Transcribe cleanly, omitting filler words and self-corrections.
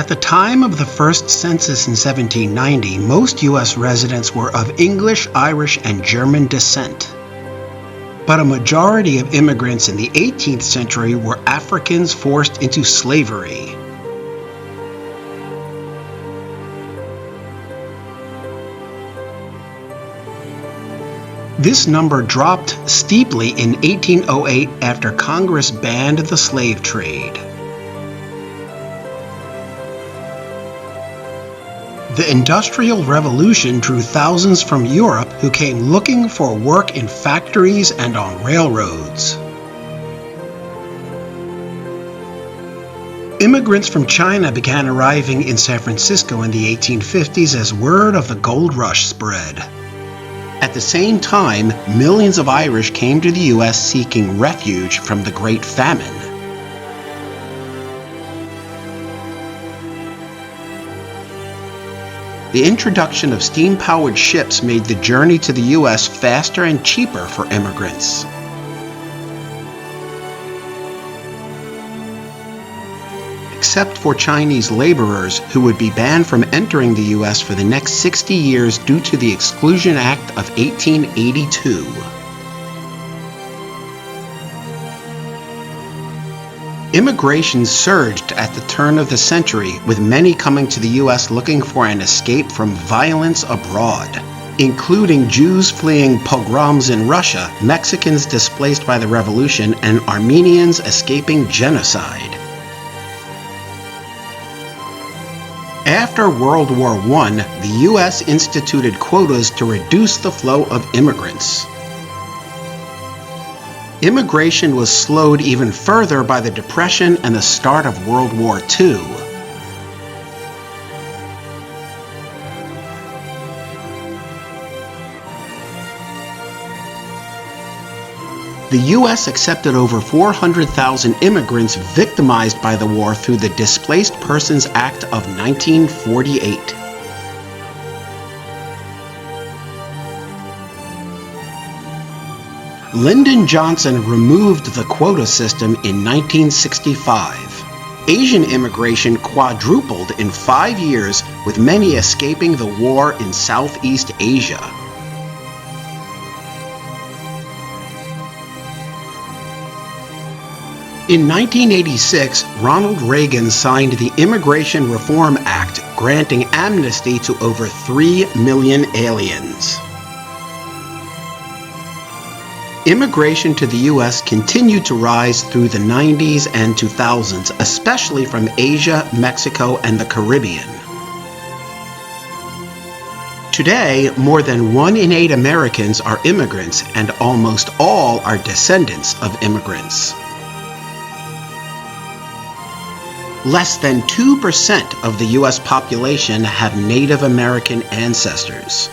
At the time of the first census in 1790, most U.S. residents were of English, Irish, and German descent. But a majority of immigrants in the 18th century were Africans forced into slavery. This number dropped steeply in 1808 after Congress banned the slave trade. The Industrial Revolution drew thousands from Europe who came looking for work in factories and on railroads. Immigrants from China began arriving in San Francisco in the 1850s as word of the gold rush spread. At the same time, millions of Irish came to the U.S. seeking refuge from the Great Famine. The introduction of steam-powered ships made the journey to the U.S. faster and cheaper for immigrants. Except for Chinese laborers who would be banned from entering the U.S. for the next 60 years due to the Exclusion Act of 1882. Immigration surged at the turn of the century, with many coming to the U.S. looking for an escape from violence abroad, including Jews fleeing pogroms in Russia, Mexicans displaced by the Revolution, and Armenians escaping genocide. After World War I, the U.S. instituted quotas to reduce the flow of immigrants. Immigration was slowed even further by the Depression and the start of World War II. The U.S. accepted over 400,000 immigrants victimized by the war through the Displaced Persons Act of 1948. Lyndon Johnson removed the quota system in 1965. Asian immigration quadrupled in 5 years, with many escaping the war in Southeast Asia. In 1986, Ronald Reagan signed the Immigration Reform Act, granting amnesty to over 3 million aliens. Immigration to the U.S. continued to rise through the 90s and 2000s, especially from Asia, Mexico, and the Caribbean. Today, more than 1 in 8 Americans are immigrants, and almost all are descendants of immigrants. Less than 2% of the U.S. population have Native American ancestors.